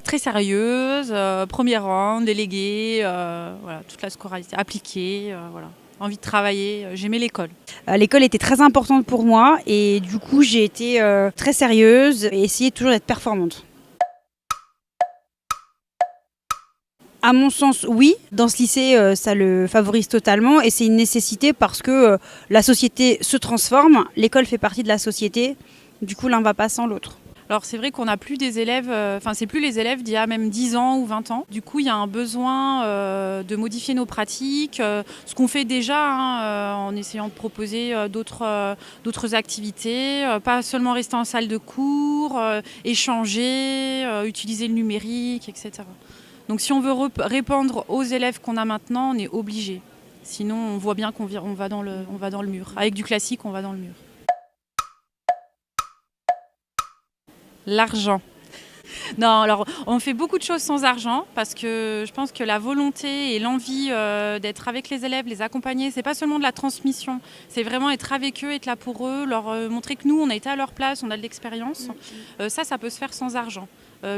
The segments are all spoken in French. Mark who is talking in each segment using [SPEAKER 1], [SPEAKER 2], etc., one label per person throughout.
[SPEAKER 1] très sérieuse, premier rang, déléguée, voilà, toute la scolarité appliquée, voilà. Envie de travailler, j'aimais l'école.
[SPEAKER 2] L'école était très importante pour moi et du coup j'ai été très sérieuse et essayé toujours d'être performante. À mon sens, oui. Dans ce lycée, ça le favorise totalement et c'est une nécessité parce que la société se transforme, l'école fait partie de la société, du coup l'un ne va pas sans l'autre.
[SPEAKER 1] Alors c'est vrai qu'on n'a plus des élèves, c'est plus les élèves d'il y a même 10 ans ou 20 ans. Du coup, il y a un besoin de modifier nos pratiques, ce qu'on fait déjà en essayant de proposer d'autres activités, pas seulement rester en salle de cours, échanger, utiliser le numérique, etc. Donc si on veut répondre aux élèves qu'on a maintenant, on est obligé. Sinon, on voit bien qu'on va dans le mur. Avec du classique, on va dans le mur. L'argent. Non, alors on fait beaucoup de choses sans argent parce que je pense que la volonté et l'envie d'être avec les élèves, les accompagner, c'est pas seulement de la transmission, c'est vraiment être avec eux, être là pour eux, leur montrer que nous, on a été à leur place, on a de l'expérience. Ça peut se faire sans argent.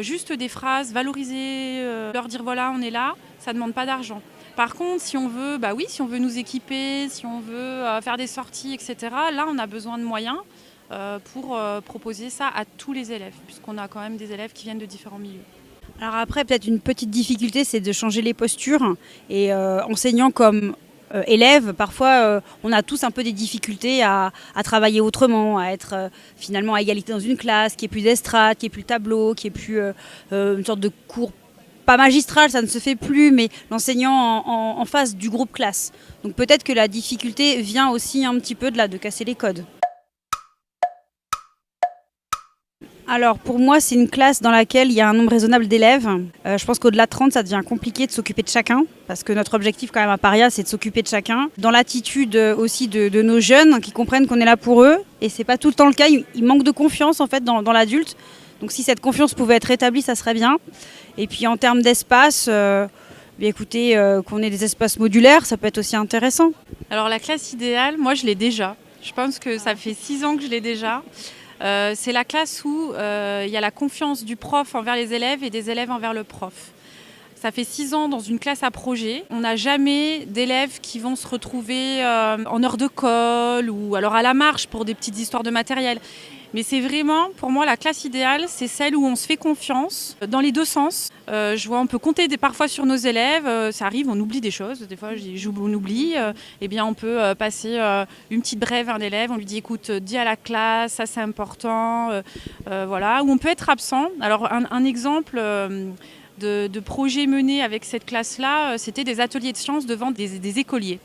[SPEAKER 1] Juste des phrases, valoriser, leur dire voilà, on est là, ça demande pas d'argent. Par contre, si on veut, si on veut nous équiper, si on veut faire des sorties, etc., là, on a besoin de moyens. Pour proposer ça à tous les élèves, puisqu'on a quand même des élèves qui viennent de différents milieux.
[SPEAKER 2] Alors après, peut-être une petite difficulté, c'est de changer les postures. Et enseignant comme élève, parfois, on a tous un peu des difficultés à travailler autrement, à être finalement à égalité dans une classe, qui est plus d'estrade, qui est plus tableau, qui est plus une sorte de cours pas magistral, ça ne se fait plus, mais l'enseignant en face du groupe classe. Donc peut-être que la difficulté vient aussi un petit peu de là, de casser les codes. Alors pour moi, c'est une classe dans laquelle il y a un nombre raisonnable d'élèves. Je pense qu'au-delà de 30, ça devient compliqué de s'occuper de chacun, parce que notre objectif quand même à Paria, c'est de s'occuper de chacun. Dans l'attitude aussi de nos jeunes qui comprennent qu'on est là pour eux, et c'est pas tout le temps le cas, il manque de confiance en fait dans l'adulte. Donc si cette confiance pouvait être rétablie, ça serait bien. Et puis en termes d'espace, écoutez, qu'on ait des espaces modulaires, ça peut être aussi intéressant.
[SPEAKER 1] Alors la classe idéale, moi je l'ai déjà. Je pense que ça fait 6 ans que je l'ai déjà. C'est la classe où il y a la confiance du prof envers les élèves et des élèves envers le prof. Ça fait 6 ans dans une classe à projet. On n'a jamais d'élèves qui vont se retrouver en heure de colle ou alors à la marche pour des petites histoires de matériel. Mais c'est vraiment, pour moi, la classe idéale, c'est celle où on se fait confiance dans les deux sens. On peut compter parfois sur nos élèves, ça arrive, on oublie des choses, des fois on oublie. On peut passer une petite brève à un élève, on lui dit écoute, dis à la classe, ça c'est important, voilà. Ou on peut être absent. Alors un exemple de projet mené avec cette classe-là, c'était des ateliers de sciences devant des écoliers.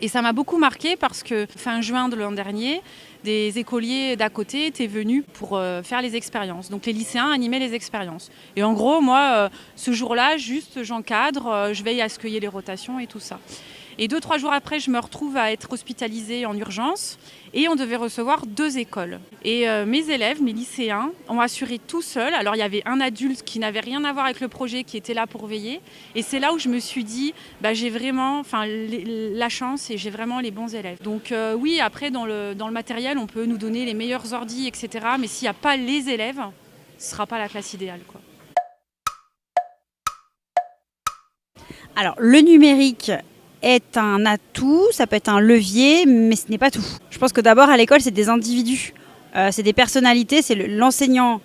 [SPEAKER 1] Et ça m'a beaucoup marqué parce que fin juin de l'an dernier, des écoliers d'à côté étaient venus pour faire les expériences. Donc les lycéens animaient les expériences. Et en gros, moi, ce jour-là, juste j'encadre, je veille à ce qu'il y ait les rotations et tout ça. Et 2-3 jours après, je me retrouve à être hospitalisée en urgence et on devait recevoir 2 écoles. Et mes élèves, mes lycéens, ont assuré tout seuls. Alors il y avait un adulte qui n'avait rien à voir avec le projet, qui était là pour veiller. Et c'est là où je me suis dit, j'ai vraiment la chance et j'ai vraiment les bons élèves. Donc oui, après dans le matériel, on peut nous donner les meilleurs ordis, etc. Mais s'il n'y a pas les élèves, ce ne sera pas la classe idéale, quoi.
[SPEAKER 2] Alors le numérique est un atout, ça peut être un levier, mais ce n'est pas tout. Je pense que d'abord à l'école, c'est des individus, c'est des personnalités, c'est l'enseignant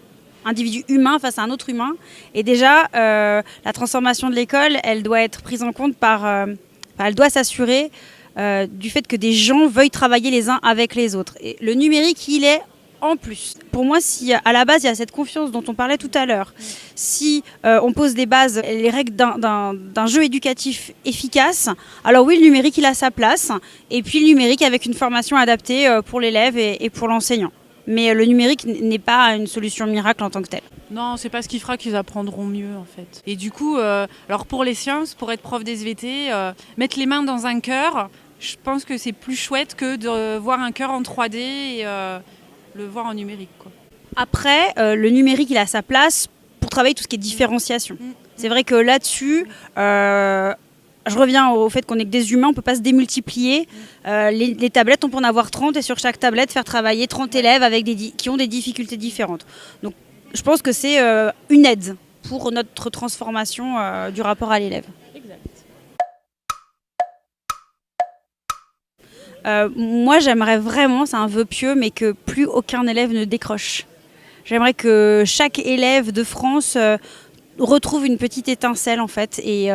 [SPEAKER 2] individu humain face à un autre humain. Et déjà, la transformation de l'école, elle doit être prise en compte elle doit s'assurer du fait que des gens veuillent travailler les uns avec les autres. Et le numérique, il est en plus. Pour moi, si à la base, il y a cette confiance dont on parlait tout à l'heure, si on pose les bases, les règles d'un jeu éducatif efficace, alors oui, le numérique, il a sa place. Et puis le numérique avec une formation adaptée pour l'élève et pour l'enseignant. Mais le numérique n'est pas une solution miracle en tant que telle.
[SPEAKER 1] Non, c'est pas ce qui fera qu'ils apprendront mieux en fait. Et du coup, alors pour les sciences, pour être prof d'SVT, mettre les mains dans un cœur, je pense que c'est plus chouette que de voir un cœur en 3D et le voir en numérique, quoi.
[SPEAKER 2] Après, le numérique, il a sa place pour travailler tout ce qui est différenciation. C'est vrai que là-dessus, je reviens au fait qu'on est que des humains, on ne peut pas se démultiplier. Les tablettes, on peut en avoir 30 et sur chaque tablette, faire travailler 30 élèves qui ont des difficultés différentes. Donc, je pense que c'est une aide. pour notre transformation du rapport à l'élève. Moi, j'aimerais vraiment, c'est un vœu pieux, mais que plus aucun élève ne décroche. J'aimerais que chaque élève de France retrouve une petite étincelle en fait et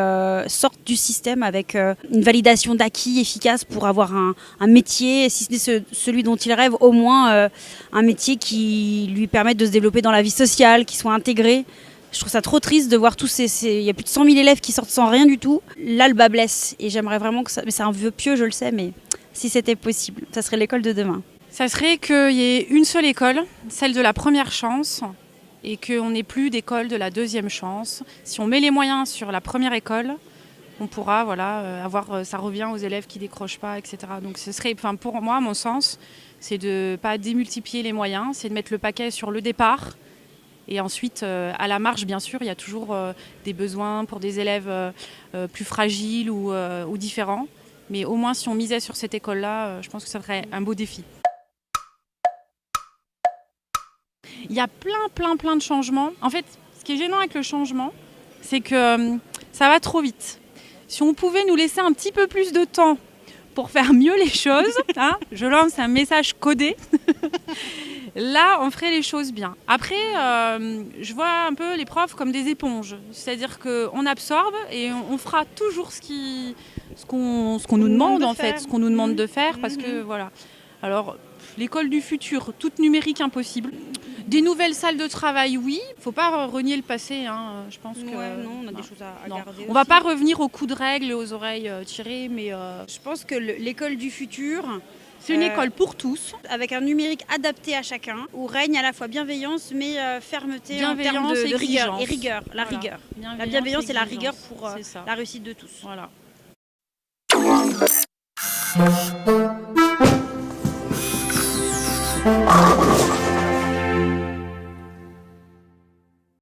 [SPEAKER 2] sorte du système avec une validation d'acquis efficace pour avoir un métier, si ce n'est celui dont il rêve, au moins un métier qui lui permette de se développer dans la vie sociale, qui soit intégré. Je trouve ça trop triste de voir il y a plus de 100 000 élèves qui sortent sans rien du tout. Là, le bas blesse et j'aimerais vraiment que ça... Mais c'est un vœu pieux, je le sais, mais si c'était possible, ça serait l'école de demain.
[SPEAKER 1] Ça serait qu'il y ait une seule école, celle de la première chance, et qu'on n'ait plus d'école de la deuxième chance. Si on met les moyens sur la première école, on pourra ça revient aux élèves qui ne décrochent pas, etc. Donc ce serait, pour moi, à mon sens, c'est de ne pas démultiplier les moyens, c'est de mettre le paquet sur le départ. Et ensuite, à la marge, bien sûr, il y a toujours des besoins pour des élèves plus fragiles ou différents. Mais au moins, si on misait sur cette école-là, je pense que ça serait un beau défi. Il y a plein de changements. En fait, ce qui est gênant avec le changement, c'est que ça va trop vite. Si on pouvait nous laisser un petit peu plus de temps pour faire mieux les choses, hein, je lance un message codé, là, on ferait les choses bien. Après, je vois un peu les profs comme des éponges. C'est-à-dire qu'on absorbe et on fera toujours ce qu'on nous demande, en fait, ce qu'on nous demande de faire, parce que voilà. Alors, l'école du futur, toute numérique impossible. Des nouvelles salles de travail, oui. Il ne faut pas renier le passé. Hein. Je pense que
[SPEAKER 2] non, on a des choses à garder.
[SPEAKER 1] On ne va pas revenir aux coups de règle et aux oreilles tirées, mais
[SPEAKER 2] je pense que l'école du futur,
[SPEAKER 1] c'est une école pour tous,
[SPEAKER 2] avec un numérique adapté à chacun, où règne à la fois bienveillance, mais fermeté en termes de rigueur et rigueur. La rigueur. La bienveillance et la rigueur pour la réussite de tous.
[SPEAKER 1] Voilà.